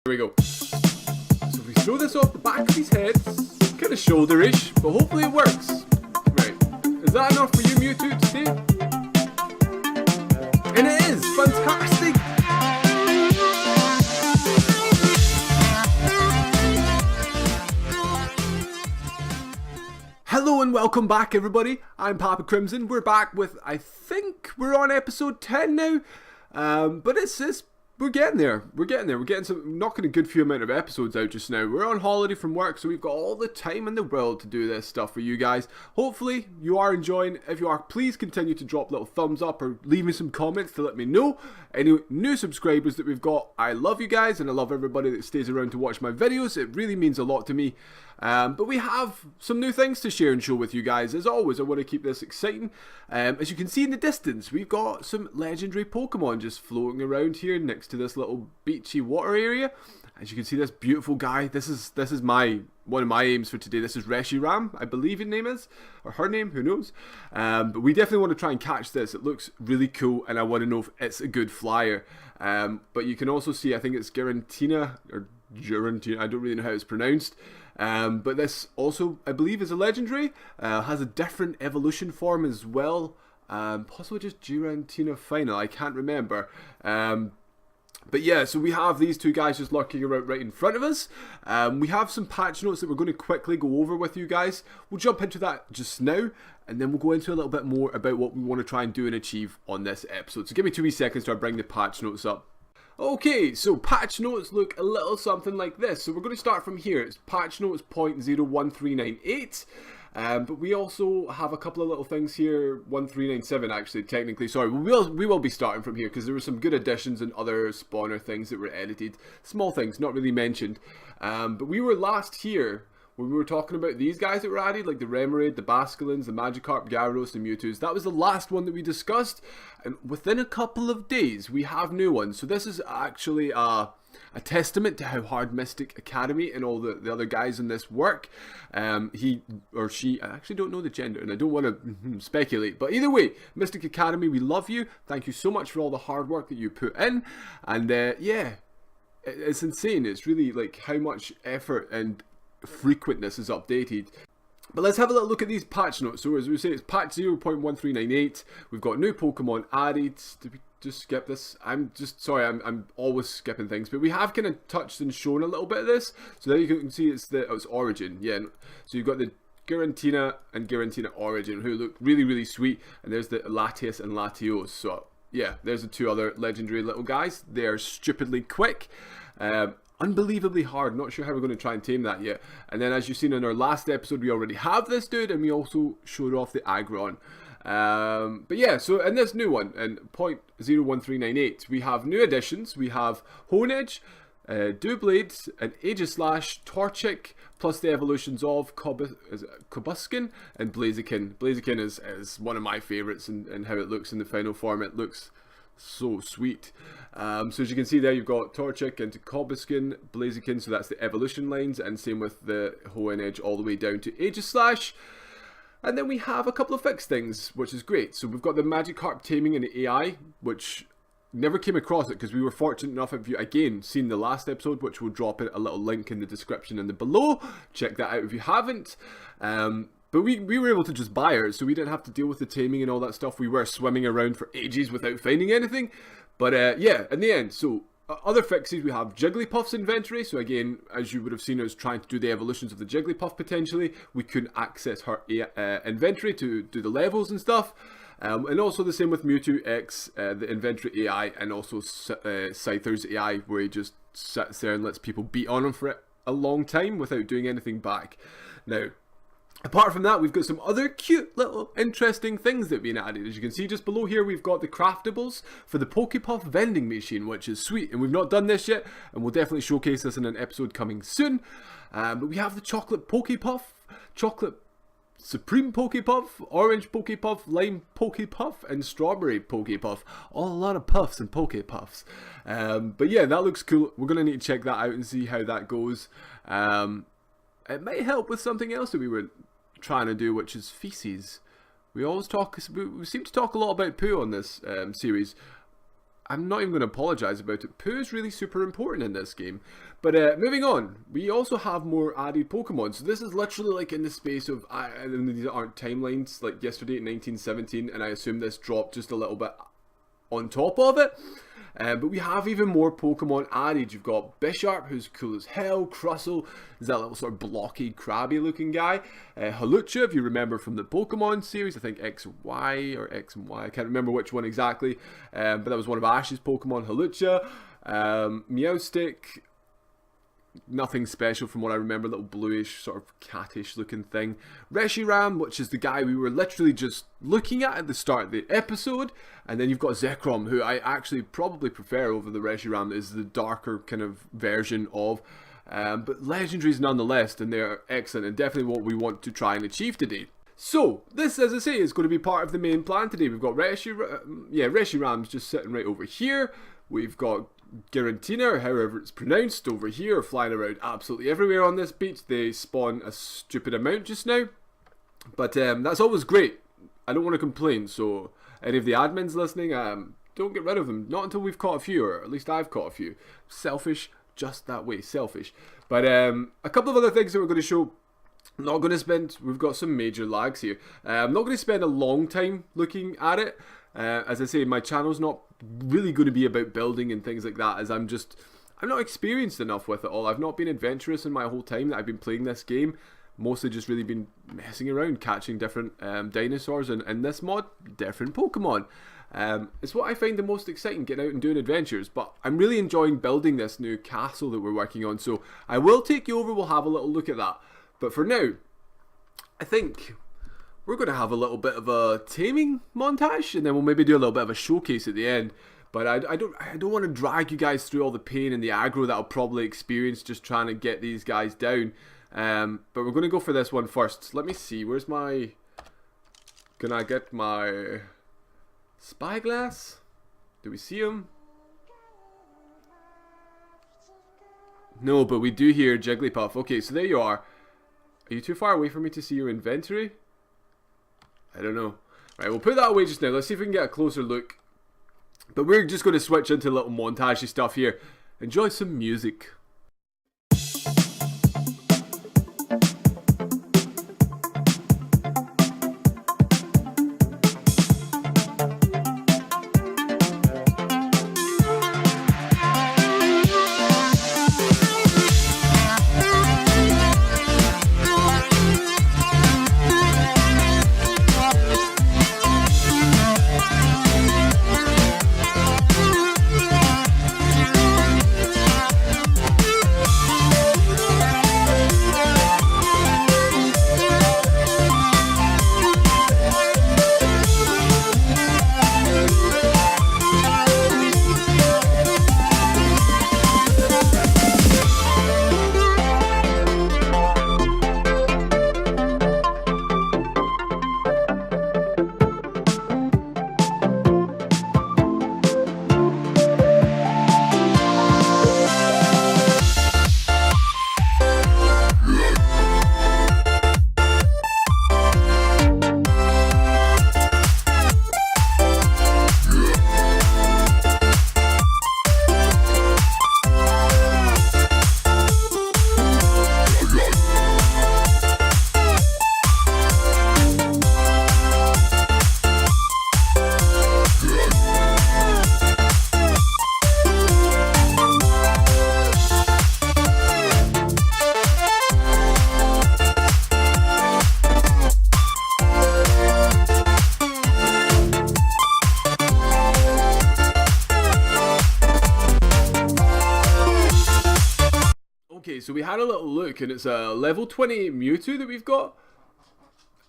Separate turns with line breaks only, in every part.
There we go. So if we throw this off the back of his head, kind of shoulder-ish, but hopefully it works. Right. Is that enough for you, Mewtwo, to see? And it is! Fantastic! Hello and welcome back, everybody. I'm Papacrimson. We're back with, I think we're on episode 10 now. But we're getting there. We're getting some, knocking a good few amount of episodes out just now. We're on holiday from work, so we've got all the time in the world to do this stuff for you guys. Hopefully you are enjoying. If you are, please continue to drop little thumbs up or leave me some comments to let me know. Any new subscribers that we've got, I love you guys and I love everybody that stays around to watch my videos. It really means a lot to me. But we have some new things to share and show with you guys. As always, I want to keep this exciting. As you can see in the distance, we've got some legendary Pokemon just floating around here next to this little beachy water area. As you can see, this beautiful guy. This is one of my aims for today. This is Reshiram, I believe his name is, or her name, who knows. But we definitely want to try and catch this. It looks really cool, and I want to know if it's a good flyer. But you can also see, I think it's Giratina, or Giratina, I don't really know how it's pronounced. But this also, I believe, is a legendary. Has a different evolution form as well. Possibly just Giratina final, I can't remember. But yeah, so we have these two guys just lurking around right in front of us. We have some patch notes that we're going to quickly go over with you guys. We'll jump into that just now, and then we'll go into a little bit more about what we want to try and do and achieve on this episode. So give me 2 wee seconds to bring the patch notes up. Okay, so patch notes look a little something like this. So we're going to start from here. It's patch notes 0.01398. But we also have a couple of little things here, 1397 actually, technically. Sorry, we will be starting from here because there were some good additions and other spawner things that were edited. Small things, not really mentioned. But we were last here when we were talking about these guys that were added, like the Remoraid, the Basculins, the Magikarp, Gyarados, and Mewtwo's. That was the last one that we discussed. And within a couple of days, we have new ones. So this is actually a testament to how hard Mystic Academy and all the other guys in this work. He or she, I actually don't know the gender and I don't want to speculate, but either way, Mystic Academy, we love you. Thank you so much for all the hard work that you put in. And yeah, it's insane. It's really like how much effort and frequentness is updated. But let's have a little look at these patch notes. So as we say, it's patch 0.1398. We've got new Pokemon added. Did we just skip this? I'm just sorry, I'm always skipping things, but we have kind of touched and shown a little bit of this. So there you can see it's origin. Yeah, so you've got the Giratina and Giratina Origin, who look really, really sweet, and there's the Latias and Latios. So yeah, there's the two other legendary little guys. They're stupidly quick. Unbelievably hard. Not sure how we're going to try and tame that yet. And then as you've seen in our last episode, we already have this dude, and we also showed off the Aggron. But yeah, so in this new one, in 0.01398, we have new additions. We have Honedge, Doublade, and Aegislash, Torchic, plus the evolutions of Cobuskin and Blaziken. Blaziken is one of my favourites, and how it looks in the final form. It looks so sweet. So as you can see there, you've got Torchic into Cobuskin, Blaziken, so that's the evolution lines, and same with the Honedge all the way down to Aegislash. And then we have a couple of fixed things, which is great. So we've got the Magikarp taming in the AI, which never came across it because we were fortunate enough, if you again seen the last episode, which we'll drop a little link in the description and below. Check that out if you haven't. But we were able to just buy her, so we didn't have to deal with the taming and all that stuff. We were swimming around for ages without finding anything. But yeah, in the end, so other fixes, we have Jigglypuff's inventory. So again, as you would have seen, I was trying to do the evolutions of the Jigglypuff potentially. We couldn't access her inventory to do the levels and stuff. And also the same with Mewtwo X, the inventory AI, and also Scyther's AI, where he just sits there and lets people beat on him for a long time without doing anything back. Now, apart from that, we've got some other cute little interesting things that have been added. As you can see just below here, we've got the craftables for the Pokepuff vending machine, which is sweet. And we've not done this yet, and we'll definitely showcase this in an episode coming soon. But we have the chocolate Pokepuff, chocolate Supreme Pokepuff, orange Pokepuff, lime Pokepuff, and strawberry Pokepuff. All a lot of puffs and Pokepuffs. But yeah, that looks cool. We're going to need to check that out and see how that goes. It might help with something else that we were trying to do, which is feces. We seem to talk a lot about poo on this series. I'm not even going to apologise about it. Poo is really super important in this game. But moving on, we also have more added Pokemon. So this is literally like in the space of, these aren't timelines, like yesterday in 1917, and I assume this dropped just a little bit on top of it. But we have even more Pokemon added. You've got Bisharp, who's cool as hell. Crustle is that little sort of blocky, crabby looking guy. Hawlucha, if you remember from the Pokemon series, I think XY or X and Y, I can't remember which one exactly. But that was one of Ash's Pokemon, Hawlucha. Meowstic, nothing special from what I remember, little bluish, sort of cattish looking thing. Reshiram, which is the guy we were literally just looking at the start of the episode. And then you've got Zekrom, who I actually probably prefer over the Reshiram, is the darker kind of version of. But legendaries nonetheless, and they're excellent and definitely what we want to try and achieve today. So, this, as I say, is going to be part of the main plan today. We've got Reshiram's just sitting right over here. We've got Giratina, or however it's pronounced, over here, flying around absolutely everywhere on this beach. They spawn a stupid amount just now. But that's always great. I don't want to complain, so any of the admins listening, don't get rid of them. Not until we've caught a few, or at least I've caught a few. Selfish, just that way, selfish. But a couple of other things that we're going to show. Not going to spend, we've got some major lags here. I'm not going to spend a long time looking at it. As I say, my channel's not really going to be about building and things like that, as I'm not experienced enough with it all. I've not been adventurous in my whole time that I've been playing this game. Mostly just really been messing around, catching different dinosaurs, and in this mod, different Pokemon. It's what I find the most exciting, getting out and doing adventures, but I'm really enjoying building this new castle that we're working on, so I will take you over, we'll have a little look at that. But for now, I think we're going to have a little bit of a taming montage, and then we'll maybe do a little bit of a showcase at the end. But I don't want to drag you guys through all the pain and the aggro that I'll probably experience just trying to get these guys down. But we're going to go for this one first. Let me see, where's my... Can I get my spyglass? Do we see him? No, but we do hear Jigglypuff. Okay, so there you are. Are you too far away for me to see your inventory? I don't know. Right, we'll put that away just now. Let's see if we can get a closer look. But we're just going to switch into a little montage stuff here. Enjoy some music. Okay, so we had a little look, and it's a level 20 Mewtwo that we've got.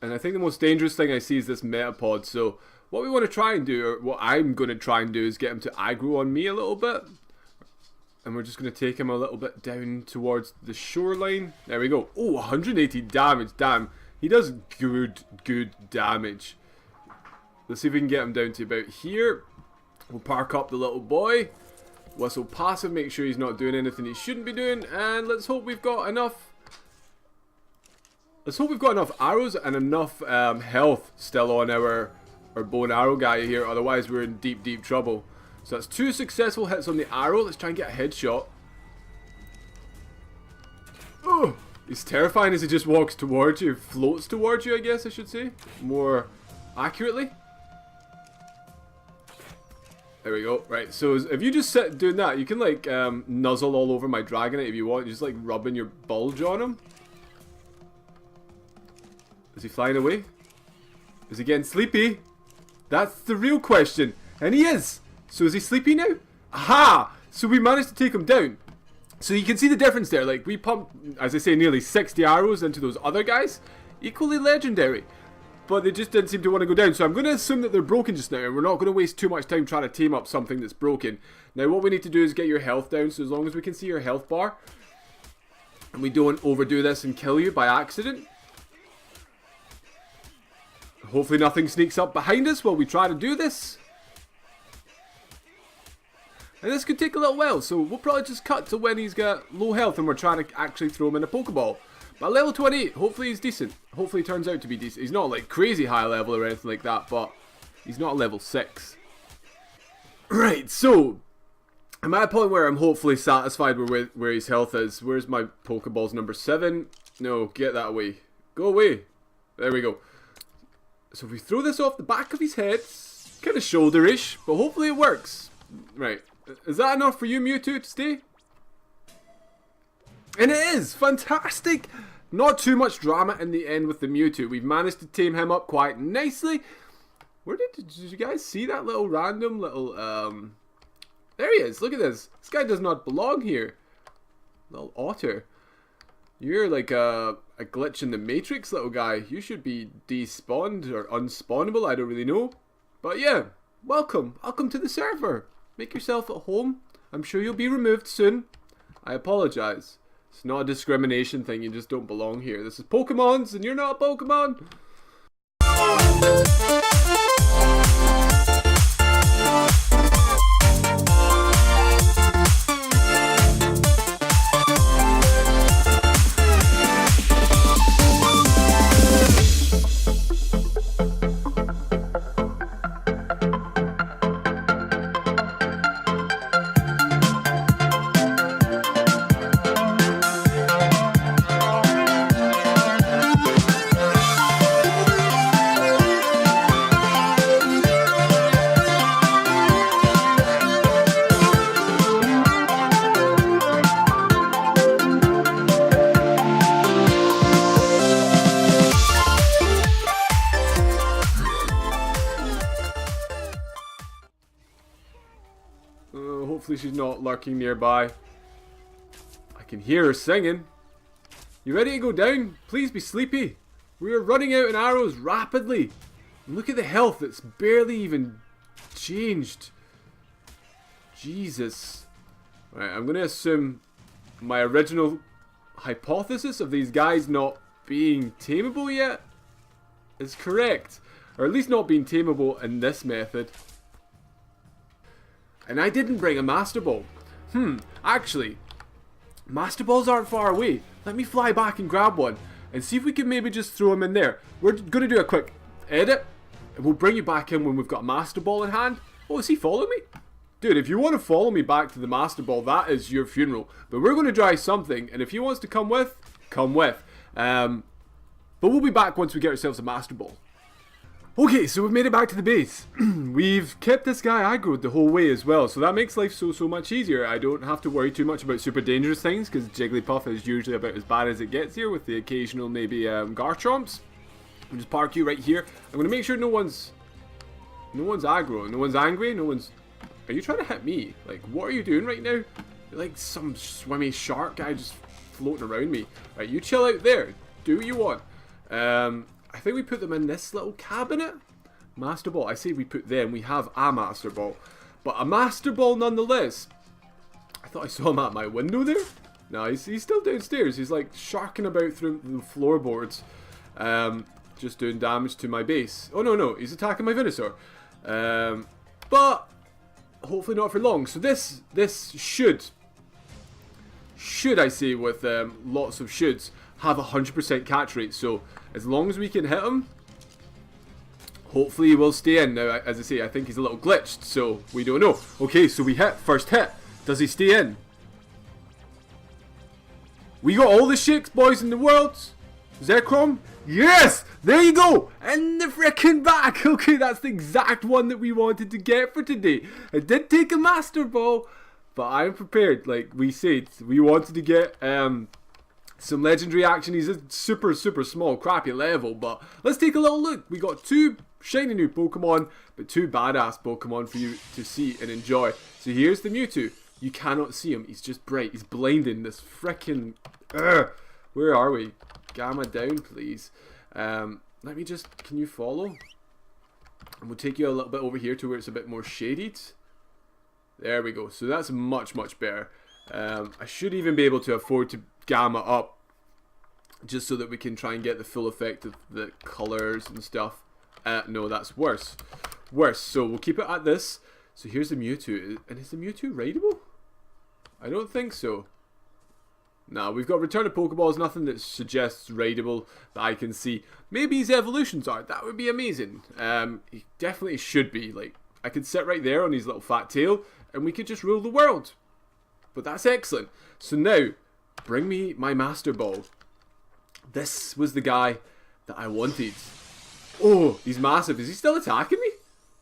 And I think the most dangerous thing I see is this Metapod. So what we want to try and do, or what I'm going to try and do, is get him to aggro on me a little bit. And we're just going to take him a little bit down towards the shoreline. There we go. Oh, 180 damage. Damn. He does good damage. Let's see if we can get him down to about here. We'll park up the little boy. Whistle passive, make sure he's not doing anything he shouldn't be doing. And let's hope we've got enough... Let's hope we've got enough arrows and enough health still on our bow and arrow guy here. Otherwise we're in deep trouble. So that's 2 successful hits on the arrow. Let's try and get a headshot. Oh, he's terrifying as he just walks towards you. Floats towards you, I guess I should say. More accurately. There we go. Right, so if you just sit doing that, you can like nuzzle all over my Dragonite if you want. Just like rubbing your bulge on him. Is he flying away? Is he getting sleepy? That's the real question. And he is. So is he sleepy now? Aha! So we managed to take him down. So you can see the difference there. Like, we pumped, as I say, nearly 60 arrows into those other guys. Equally legendary. But they just didn't seem to want to go down. So I'm going to assume that they're broken just now. And we're not going to waste too much time trying to tame up something that's broken. Now, what we need to do is get your health down. So as long as we can see your health bar. And we don't overdo this and kill you by accident. Hopefully nothing sneaks up behind us while we try to do this. And this could take a little while, so we'll probably just cut to when he's got low health and we're trying to actually throw him in a Pokeball. But level 28, hopefully he's decent. Hopefully he turns out to be decent. He's not like crazy high level or anything like that, but he's not level 6. Right, so I'm at a point where I'm hopefully satisfied with where his health is. Where's my Pokeballs number 7? No, get that away. Go away. There we go. So if we throw this off the back of his head, kind of shoulder-ish, but hopefully it works. Right. Is that enough for you, Mewtwo, to stay? And it is! Fantastic! Not too much drama in the end with the Mewtwo. We've managed to tame him up quite nicely. Where did you guys see that little random little, There he is, look at this. This guy does not belong here. Little otter. You're like a glitch in the Matrix, little guy. You should be despawned or unspawnable, I don't really know. But yeah, welcome. Welcome to the server. Make yourself at home. I'm sure you'll be removed soon. I apologize. It's not a discrimination thing, you just don't belong here. This is Pokemon's and you're not a Pokemon. Hopefully she's not lurking nearby. I can hear her singing. You ready to go down? Please be sleepy. We are running out in arrows rapidly. And look at the health, it's barely even changed. Jesus. Right, I'm going to assume my original hypothesis of these guys not being tameable yet is correct. Or at least not being tameable in this method. And I didn't bring a Master Ball. Actually, Master Balls aren't far away. Let me fly back and grab one and see if we can maybe just throw them in there. We're going to do a quick edit and we'll bring you back in when we've got a Master Ball in hand. Oh, is he following me? Dude, if you want to follow me back to the Master Ball, that is your funeral. But we're going to try something, and if he wants to come with, come with. But we'll be back once we get ourselves a Master Ball. Okay, so we've made it back to the base. We've kept this guy aggroed the whole way as well, so that makes life so much easier. I don't have to worry too much about super dangerous things, because Jigglypuff is usually about as bad as it gets here, with the occasional maybe Garchomps. We'll just park you right here. I'm going to make sure no one's aggro, no one's angry, no one's... Are you trying to hit me? Like, what are you doing right now? You're like some swimmy shark guy just floating around me. Right, you chill out there. Do what you want. I think we put them in this little cabinet. Master Ball. I say we put them. We have a Master Ball. But a Master Ball nonetheless. I thought I saw him at my window there. No, he's still downstairs. He's like sharking about through the floorboards. Just doing damage to my base. Oh, no. He's attacking my Venusaur. But hopefully not for long. So this should I say with lots of shoulds, have 100% catch rate. So as long as we can hit him, Hopefully he will stay in. Now, as I say, I think he's a little glitched, so we don't know. Okay, so we hit. First hit. Does he stay in? We got all the shakes, boys, in the world. Zekrom? Yes! There you go! In the frickin' back! Okay, that's the exact one that we wanted to get for today. It did take a Master Ball, but I'm prepared. Like we said, we wanted to get some legendary action. He's a super small, crappy level, but let's take a little look. We got 2 shiny new Pokemon, but 2 badass Pokemon for you to see and enjoy. So here's the Mewtwo. You cannot see him. He's just bright. He's blinding. This frickin'... Where are we? Gamma down, please. Let me just... Can you follow? And we'll take you a little bit over here to where it's a bit more shaded. There we go. So that's much better. I should even be able to afford to gamma up, just so that we can try and get the full effect of the colors and stuff. No, that's worse. So we'll keep it at this. So here's the Mewtwo. And is the Mewtwo raidable? I don't think so. Nah, we've got Return of Pokeballs. Nothing that suggests raidable that I can see. Maybe his evolutions are. That would be amazing. He definitely should be. Like, I could sit right there on his little fat tail and we could just rule the world. But that's excellent. So now, bring me my Master Ball. This was the guy that I wanted. Oh, he's massive. Is he still attacking me?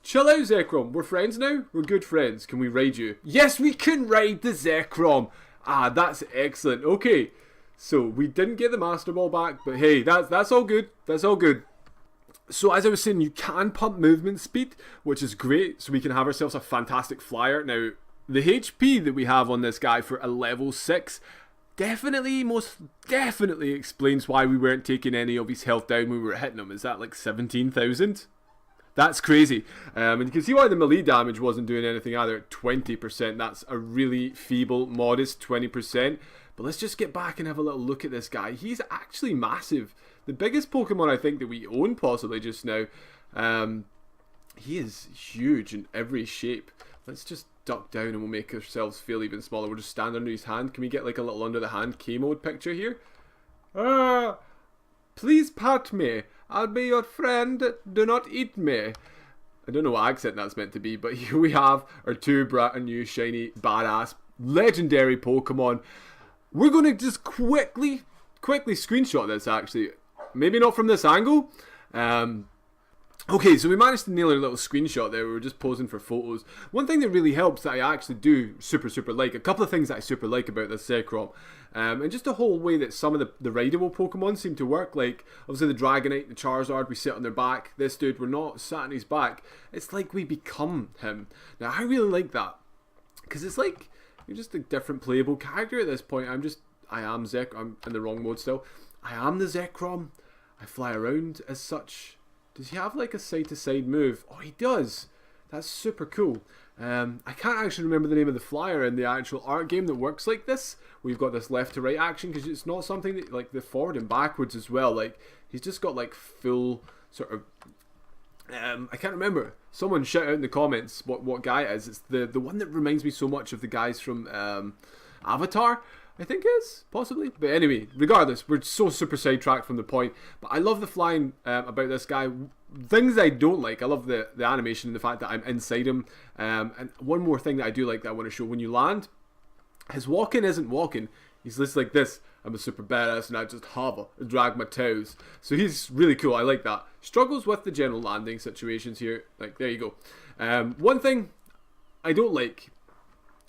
Chill out, Zekrom. We're friends now? We're good friends. Can we raid you? Yes, we can raid the Zekrom. Ah, that's excellent. Okay, so we didn't get the Master Ball back, but hey, that's all good. That's all good. So as I was saying, you can pump movement speed, which is great. So we can have ourselves a fantastic flyer. Now, the HP that we have on this guy for a level 6 most definitely explains why we weren't taking any of his health down when we were hitting him. Is that like 17,000? That's crazy. And you can see why the melee damage wasn't doing anything either at 20%. That's a really feeble, modest 20%. But let's just get back and have a little look at this guy. He's actually massive. The biggest Pokemon I think that we own possibly just now. He is huge in every shape. Let's just duck down and we'll make ourselves feel even smaller. We'll just stand under his hand. Can we get like a little under the hand K-mode picture here? Please pat me. I'll be your friend. Do not eat me. I don't know what accent that's meant to be, but here we have our 2 brand new shiny badass legendary Pokemon. We're going to just quickly screenshot this actually. Maybe not from this angle. Okay, so we managed to nail our little screenshot there. We were just posing for photos. One thing that really helps that I actually do super like, a couple of things that I super like about this Zekrom, and just the whole way that some of the raidable Pokemon seem to work, like obviously the Dragonite, the Charizard, we sit on their back. This dude, we're not sat on his back. It's like we become him. Now I really like that, because it's like you're just a different playable character at this point. I am Zekrom. I'm in the wrong mode still. I am the Zekrom. I fly around as such. Does he have like a side-to-side move? Oh, he does. That's super cool. I can't actually remember the name of the flyer in the actual art game that works like this. We've got this left-to-right action, because it's not something that, like, the forward and backwards as well. Like, he's just got like full sort of... I can't remember. Someone shout out in the comments what guy it is. It's the one that reminds me so much of the guys from Avatar, I think is, possibly. But anyway, regardless, we're so super sidetracked from the point. But I love the flying about this guy. Things I don't like, I love the animation and the fact that I'm inside him. And one more thing that I do like that I want to show, when you land, his walking isn't walking. He's just like this. I'm a super badass and I just hover and drag my toes. So he's really cool. I like that. Struggles with the general landing situations here. Like, there you go. One thing I don't like,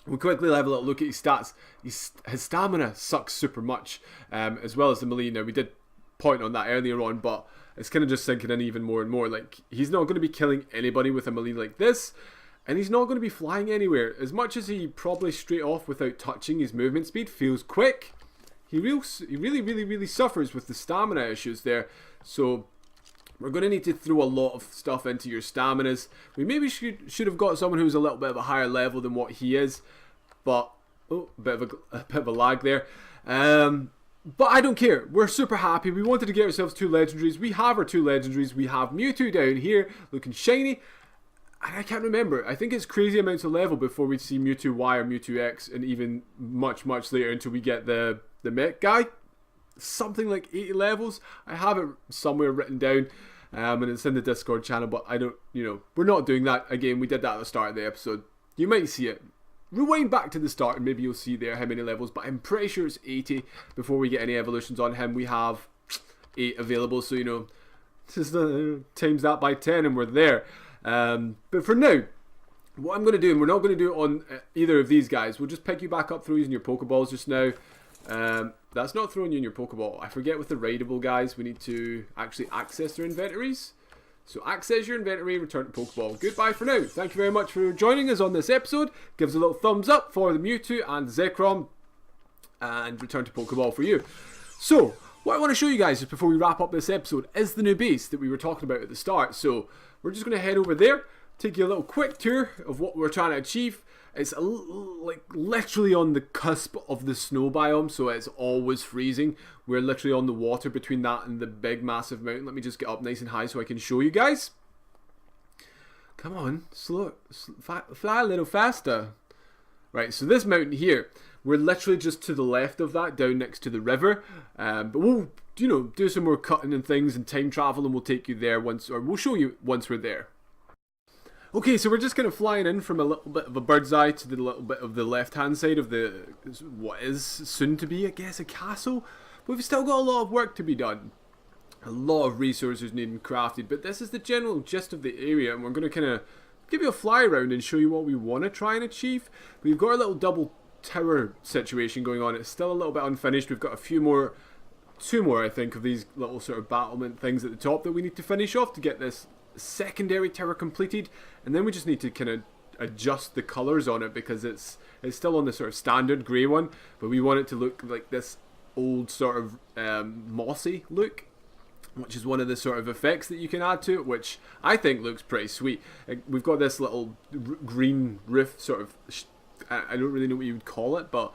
we'll quickly have a little look at his stats. His stamina sucks super much, as well as the melee. Now, we did point on that earlier on, but it's kind of just sinking in even more and more. Like, he's not going to be killing anybody with a melee like this, and he's not going to be flying anywhere. As much as he probably straight off without touching his movement speed feels quick, he really suffers with the stamina issues there. So we're going to need to throw a lot of stuff into your staminas. We maybe should have got someone who's a little bit of a higher level than what he is. But, oh, a bit of a lag there. But I don't care. We're super happy. We wanted to get ourselves 2 legendaries. We have our 2 legendaries. We have Mewtwo down here looking shiny. And I can't remember. I think it's crazy amounts of level before we see Mewtwo Y or Mewtwo X, and even much later until we get the mech guy. Something like 80 levels. I have it somewhere written down. and it's in the Discord channel, but I don't, we're not doing that again. We did that at the start of the episode. You might see it. Rewind back to the start and maybe you'll see there how many levels, but I'm pretty sure it's 80 before we get any evolutions on him. We have 8 available, so just times that by 10 and we're there. But for now, what I'm going to do, and we're not going to do it on either of these guys, we'll just pick you back up through using your Pokeballs just now. That's not throwing you in your Pokeball. I forget with the rideable guys, we need to actually access their inventories. So access your inventory, return to Pokeball. Goodbye for now. Thank you very much for joining us on this episode. Give us a little thumbs up for the Mewtwo and Zekrom, and return to Pokeball for you. So, what I want to show you guys just before we wrap up this episode is the new base that we were talking about at the start. So, we're just going to head over there, take you a little quick tour of what we're trying to achieve. It's like literally on the cusp of the snow biome, so it's always freezing. We're literally on the water between that and the big massive mountain. Let me just get up nice and high so I can show you guys. Come on, fly a little faster. Right, so this mountain here, we're literally just to the left of that, down next to the river. But we'll, do some more cutting and things and time travel, and we'll take you there we'll show you once we're there. Okay, so we're just kind of flying in from a little bit of a bird's eye to the little bit of the left-hand side of what is soon to be, I guess, a castle. But we've still got a lot of work to be done. A lot of resources needing crafted, but this is the general gist of the area, and we're going to kind of give you a fly around and show you what we want to try and achieve. We've got a little double tower situation going on. It's still a little bit unfinished. We've got two more, I think, of these little sort of battlement things at the top that we need to finish off to get this secondary tower completed, and then we just need to kind of adjust the colors on it because it's still on the sort of standard grey one, but we want it to look like this old sort of mossy look, which is one of the sort of effects that you can add to it, which I think looks pretty sweet. We've got this little green roof sort of, I don't really know what you would call it, but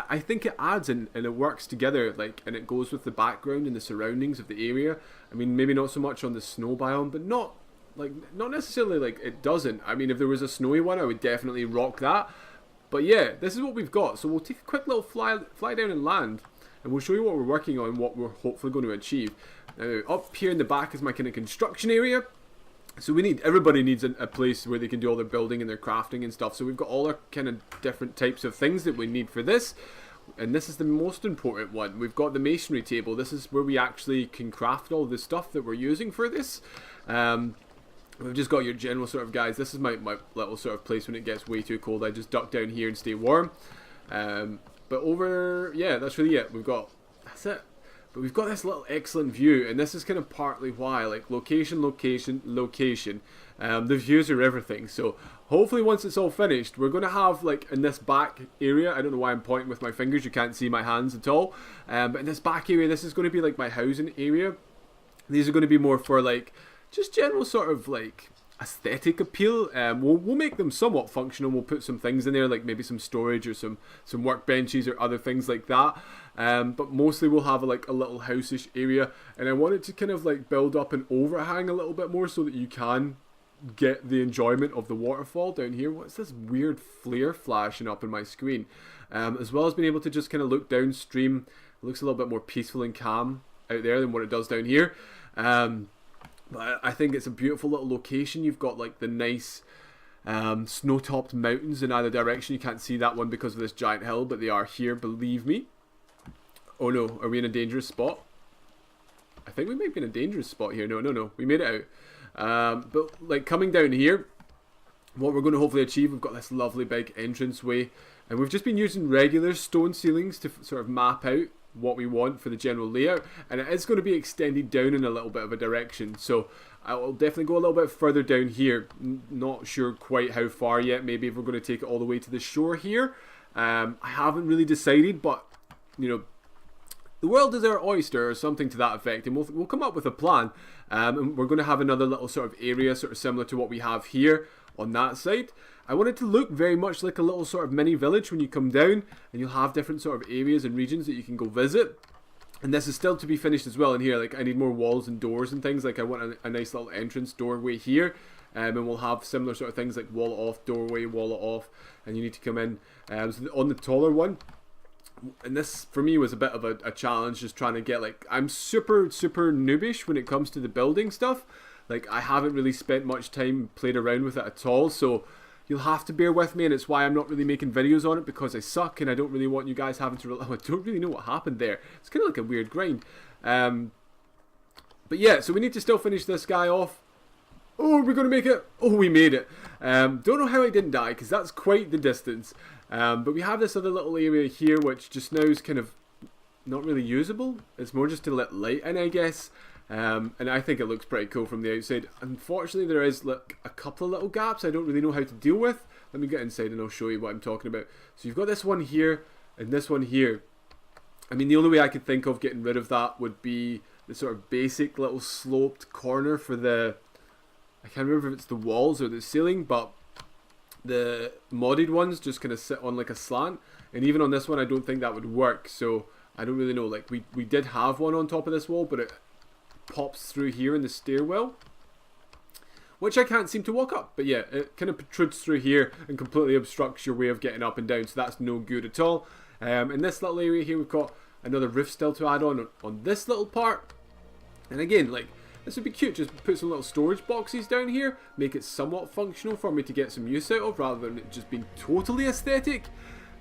I think it adds and it works together, and it goes with the background and the surroundings of the area. I mean, maybe not so much on the snow biome, but not necessarily it doesn't. I mean, if there was a snowy one, I would definitely rock that. But yeah, this is what we've got. So we'll take a quick little fly down and land, and we'll show you what we're working on, what we're hopefully going to achieve. Now, up here in the back is my kind of construction area. So everybody needs a place where they can do all their building and their crafting and stuff. So we've got all our kind of different types of things that we need for this. And this is the most important one. We've got the masonry table. This is where we actually can craft all the stuff that we're using for this. We've just got your general sort of guys. This is my little sort of place when it gets way too cold. I just duck down here and stay warm. But that's really it. That's it. But we've got this little excellent view, and this is kind of partly why, location. The views are everything. So hopefully once it's all finished, we're going to have, in this back area, I don't know why I'm pointing with my fingers, you can't see my hands at all, but in this back area, this is going to be my housing area. These are going to be more for just general sort of aesthetic appeal. We'll make them somewhat functional. We'll put some things in there, maybe some storage or some workbenches or other things like that. But mostly we'll have a little house-ish area, and I want it to kind of build up and overhang a little bit more so that you can get the enjoyment of the waterfall down here. What's this weird flare flashing up in my screen? As well as being able to just kind of look downstream. It looks a little bit more peaceful and calm out there than what it does down here. But I think it's a beautiful little location. You've got the nice snow-topped mountains in either direction. You can't see that one because of this giant hill, but they are here, believe me. Oh no, are we in a dangerous spot? I think we might be in a dangerous spot here. No, we made it out. But coming down here, what we're going to hopefully achieve, we've got this lovely big entranceway, and we've just been using regular stone ceilings to sort of map out what we want for the general layout, and it is going to be extended down in a little bit of a direction, so I will definitely go a little bit further down here. Not sure quite how far yet. Maybe if we're going to take it all the way to the shore here. I haven't really decided, but the world is our oyster or something to that effect, and we'll come up with a plan. And we're going to have another little sort of area sort of similar to what we have here on that side. I want it to look very much like a little sort of mini village when you come down, and you'll have different sort of areas and regions that you can go visit. And this is still to be finished as well in here. I need more walls and doors and things. I want a nice little entrance doorway here. And we'll have similar sort of things like wall it off, doorway, wall it off. And you need to come in. So on the taller one, And this for me was a bit of a challenge, just trying to get like, I'm super noobish when it comes to the building stuff. Like I haven't really spent much time played around with it at all, so you'll have to bear with me, and it's why I'm not really making videos on it, because I suck and I don't really want you guys having to I don't really know what happened there. It's kind of like a weird grind. But yeah, so we need to still finish this guy off. Oh, we're going to make it. Oh, we made it. Don't know how I didn't die, because that's quite the distance. But we have this other little area here, which just now is kind of not really usable. It's more just to let light in, I guess. And I think it looks pretty cool from the outside. Unfortunately, there is like a couple of little gaps I don't really know how to deal with. Let me get inside and I'll show you what I'm talking about. So you've got this one here and this one here. I mean, the only way I could think of getting rid of that would be the sort of basic little sloped corner for the... I can't remember if it's the walls or the ceiling, but the modded ones just kind of sit on like a slant. And even on this one, I don't think that would work. So I don't really know. Like we did have one on top of this wall, but it pops through here in the stairwell, which I can't seem to walk up. But yeah, it kind of protrudes through here and completely obstructs your way of getting up and down. So that's no good at all. In this little area here, we've got another roof still to add on this little part. And again, like, this would be cute, just put some little storage boxes down here, make it somewhat functional for me to get some use out of, rather than it just being totally aesthetic.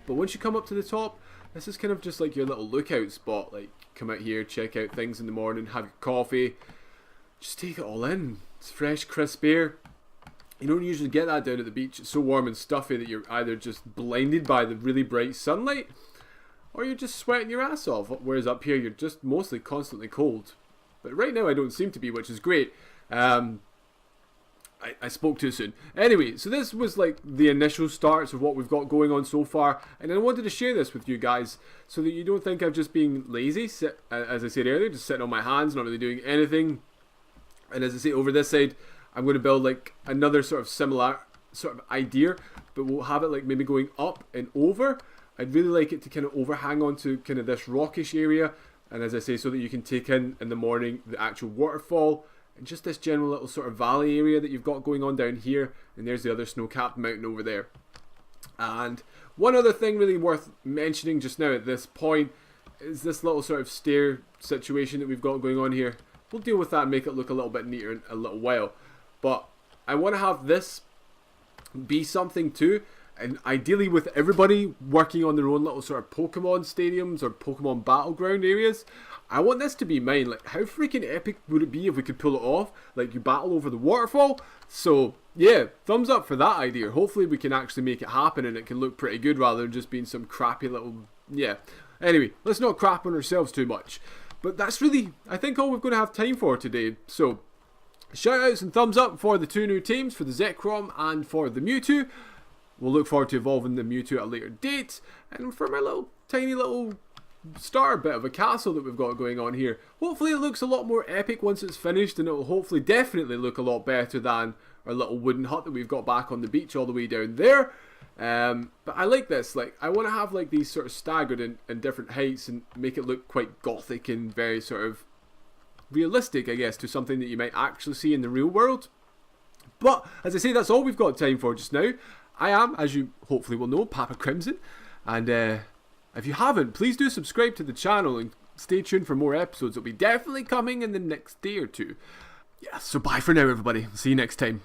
But once you come up to the top, this is kind of just like your little lookout spot. Like, come out here, check out things in the morning, have your coffee, just take it all in. It's fresh, crisp air. You don't usually get that down at the beach. It's so warm and stuffy that you're either just blinded by the really bright sunlight, or you're just sweating your ass off. Whereas up here, you're just mostly constantly cold. But right now I don't seem to be, which is great. I spoke too soon. Anyway, so this was like the initial starts of what we've got going on so far. And I wanted to share this with you guys so that you don't think I'm just being lazy. As I said earlier, just sitting on my hands, not really doing anything. And as I say, over this side, I'm going to build like another sort of similar sort of idea. But we'll have it like maybe going up and over. I'd really like it to kind of overhang onto kind of this rockish area. And as I say, so that you can take in the morning the actual waterfall and just this general little sort of valley area that you've got going on down here. And there's the other snow-capped mountain over there. And one other thing really worth mentioning just now at this point is this little sort of stair situation that we've got going on here. We'll deal with that and make it look a little bit neater in a little while. But I want to have this be something too. And ideally with everybody working on their own little sort of Pokemon stadiums or Pokemon battleground areas. I want this to be mine. Like, how freaking epic would it be if we could pull it off? Like, you battle over the waterfall. So, yeah, thumbs up for that idea. Hopefully we can actually make it happen and it can look pretty good rather than just being some crappy little... Yeah. Anyway, let's not crap on ourselves too much. But that's really, I think, all we're going to have time for today. So, shout outs and thumbs up for the two new teams, for the Zekrom and for the Mewtwo. We'll look forward to evolving the Mewtwo at a later date. And for my little tiny little star bit of a castle that we've got going on here, hopefully it looks a lot more epic once it's finished, and it will hopefully definitely look a lot better than our little wooden hut that we've got back on the beach all the way down there. But I like this. Like, I want to have like these sort of staggered in different heights and make it look quite gothic and very sort of realistic, I guess, to something that you might actually see in the real world. But as I say, that's all we've got time for just now. I am, as you hopefully will know, Papacrimson, and if you haven't, please do subscribe to the channel and stay tuned for more episodes. They'll be definitely coming in the next day or two. Yeah, so bye for now, everybody. See you next time.